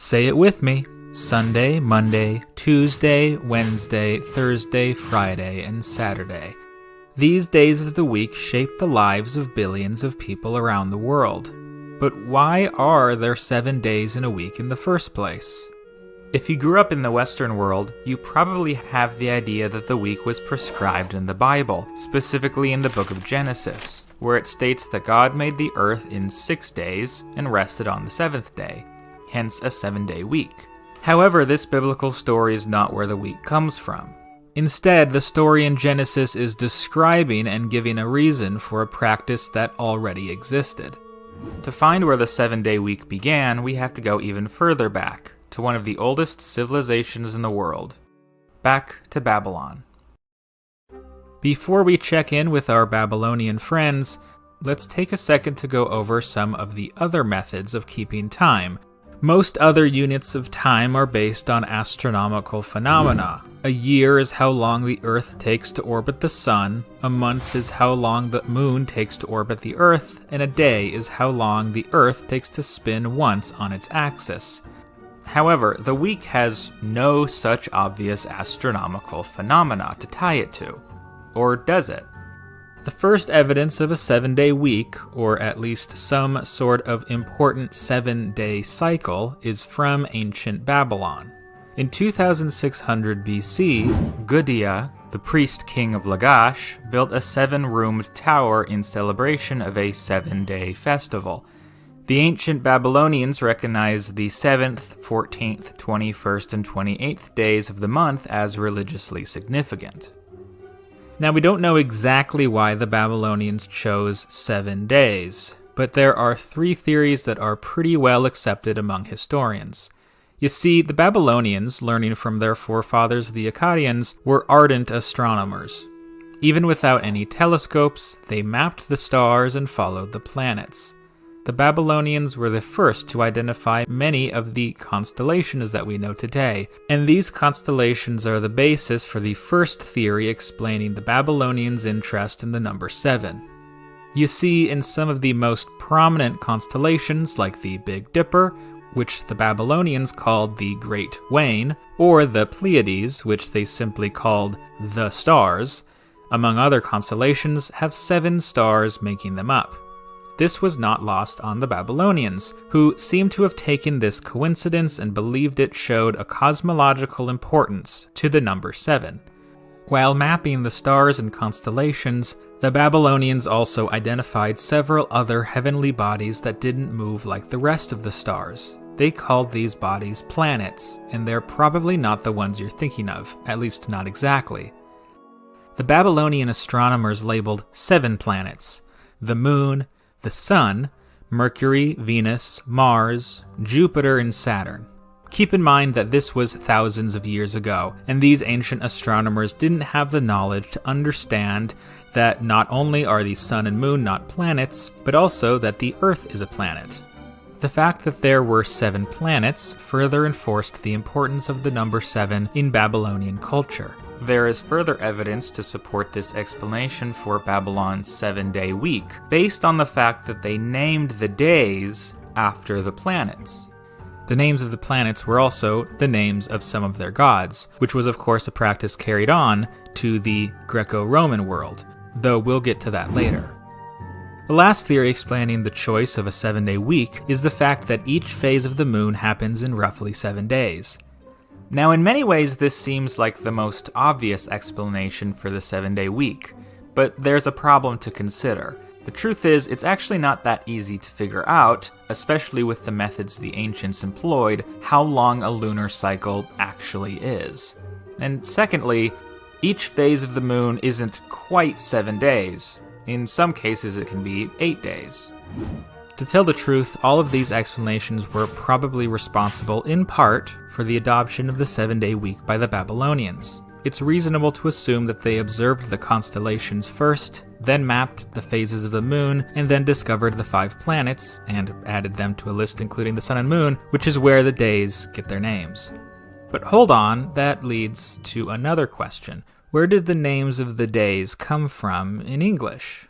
Say it with me. Sunday, Monday, Tuesday, Wednesday, Thursday, Friday, and Saturday. These days of the week shape the lives of billions of people around the world. But why are there 7 days in a week in the first place? If you grew up in the Western world, you probably have the idea that the week was prescribed in the Bible, specifically in the book of Genesis, where it states that God made the earth in 6 days and rested on the seventh day, hence a 7-day week. However, this biblical story is not where the week comes from. Instead, the story in Genesis is describing and giving a reason for a practice that already existed. To find where the 7-day week began, we have to go even further back, to one of the oldest civilizations in the world. Back to Babylon. Before we check in with our Babylonian friends, let's take a second to go over some of the other methods of keeping time. Most other units of time are based on astronomical phenomena. A year is how long the Earth takes to orbit the Sun, a month is how long the Moon takes to orbit the Earth, and a day is how long the Earth takes to spin once on its axis. However, the week has no such obvious astronomical phenomena to tie it to. Or does it? The first evidence of a 7-day week, or at least some sort of important 7-day cycle, is from ancient Babylon. In 2600 BC, Gudea, the priest king of Lagash, built a 7-roomed tower in celebration of a 7-day festival. The ancient Babylonians recognized the 7th, 14th, 21st, and 28th days of the month as religiously significant. Now, we don't know exactly why the Babylonians chose 7 days, but there are 3 theories that are pretty well accepted among historians. You see, the Babylonians, learning from their forefathers the Akkadians, were ardent astronomers. Even without any telescopes, they mapped the stars and followed the planets. The Babylonians were the first to identify many of the constellations that we know today, and these constellations are the basis for the first theory explaining the Babylonians' interest in the number 7. You see, in some of the most prominent constellations, like the Big Dipper, which the Babylonians called the Great Wain, or the Pleiades, which they simply called the stars, among other constellations, have 7 stars making them up. This was not lost on the Babylonians, who seem to have taken this coincidence and believed it showed a cosmological importance to the number 7. While mapping the stars and constellations, the Babylonians also identified several other heavenly bodies that didn't move like the rest of the stars. They called these bodies planets, and they're probably not the ones you're thinking of, at least not exactly. The Babylonian astronomers labeled 7 planets: the Moon, the Sun, Mercury, Venus, Mars, Jupiter, and Saturn. Keep in mind that this was thousands of years ago, and these ancient astronomers didn't have the knowledge to understand that not only are the Sun and Moon not planets, but also that the Earth is a planet. The fact that there were 7 planets further enforced the importance of the number 7 in Babylonian culture. There is further evidence to support this explanation for Babylon's 7-day week, based on the fact that they named the days after the planets. The names of the planets were also the names of some of their gods, which was of course a practice carried on to the Greco-Roman world, though we'll get to that later. The last theory explaining the choice of a 7-day week is the fact that each phase of the moon happens in roughly 7 days. Now, in many ways, this seems like the most obvious explanation for the 7-day week, but there's a problem to consider. The truth is, it's actually not that easy to figure out, especially with the methods the ancients employed, how long a lunar cycle actually is. And secondly, each phase of the moon isn't quite 7 days. In some cases, it can be 8 days. To tell the truth, all of these explanations were probably responsible in part for the adoption of the 7-day week by the Babylonians. It's reasonable to assume that they observed the constellations first, then mapped the phases of the moon, and then discovered the 5 planets, and added them to a list including the sun and moon, which is where the days get their names. But hold on, that leads to another question. Where did the names of the days come from in English?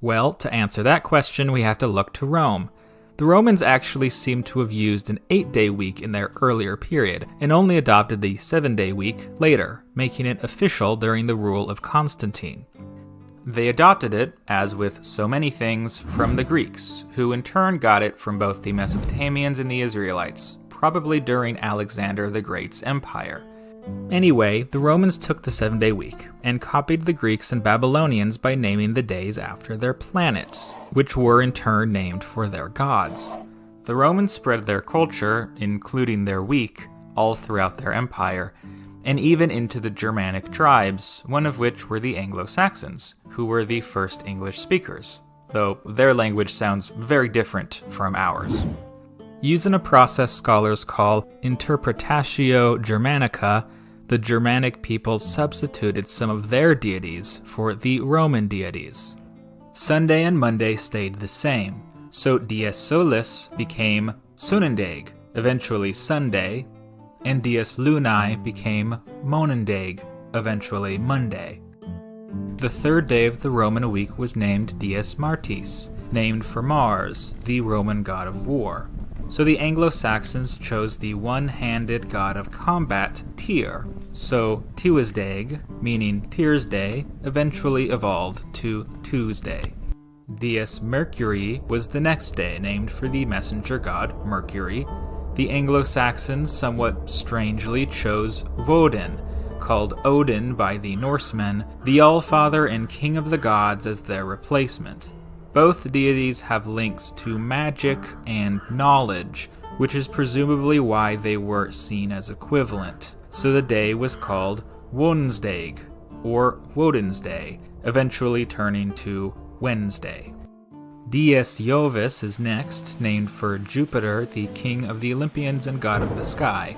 Well, to answer that question, we have to look to Rome. The Romans actually seem to have used an 8-day week in their earlier period, and only adopted the 7-day week later, making it official during the rule of Constantine. They adopted it, as with so many things, from the Greeks, who in turn got it from both the Mesopotamians and the Israelites, probably during Alexander the Great's empire. Anyway, the Romans took the 7-day week, and copied the Greeks and Babylonians by naming the days after their planets, which were in turn named for their gods. The Romans spread their culture, including their week, all throughout their empire, and even into the Germanic tribes, one of which were the Anglo-Saxons, who were the first English speakers, though their language sounds very different from ours. Using a process scholars call interpretatio Germanica, the Germanic people substituted some of their deities for the Roman deities. Sunday and Monday stayed the same, so Dies Solis became Sonnendag, eventually Sunday, and Dies Lunae became Monendag, eventually Monday. The third day of the Roman week was named Dies Martis, named for Mars, the Roman god of war. So the Anglo-Saxons chose the one-handed god of combat, Tyr, so Tuesdag, meaning Tyr's Day, eventually evolved to Tuesday. Dies Mercurii was the next day, named for the messenger god, Mercury. The Anglo-Saxons somewhat strangely chose Woden, called Odin by the Norsemen, the All-Father and King of the Gods, as their replacement. Both deities have links to magic and knowledge, which is presumably why they were seen as equivalent, so the day was called Wodensdag, or Woden's Day, eventually turning to Wednesday. Dies Jovis is next, named for Jupiter, the king of the Olympians and god of the sky.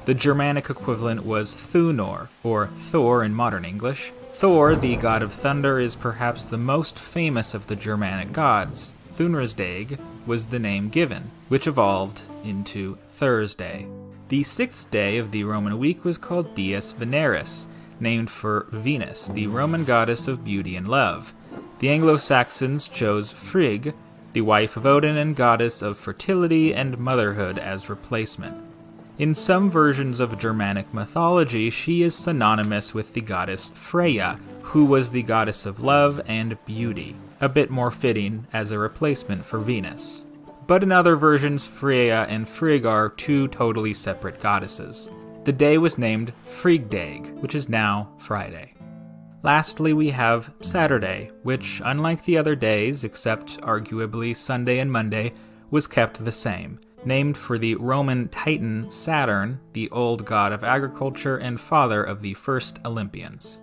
The Germanic equivalent was Thunor, or Thor in modern English. Thor, the god of thunder, is perhaps the most famous of the Germanic gods. Thunersdag was the name given, which evolved into Thursday. The 6th day of the Roman week was called Dies Veneris, named for Venus, the Roman goddess of beauty and love. The Anglo-Saxons chose Frigg, the wife of Odin and goddess of fertility and motherhood, as replacement. In some versions of Germanic mythology, she is synonymous with the goddess Freya, who was the goddess of love and beauty, a bit more fitting as a replacement for Venus. But in other versions, Freya and Frigg are two totally separate goddesses. The day was named Friggdag, which is now Friday. Lastly, we have Saturday, which, unlike the other days, except arguably Sunday and Monday, was kept the same, named for the Roman Titan Saturn, the old god of agriculture and father of the first Olympians.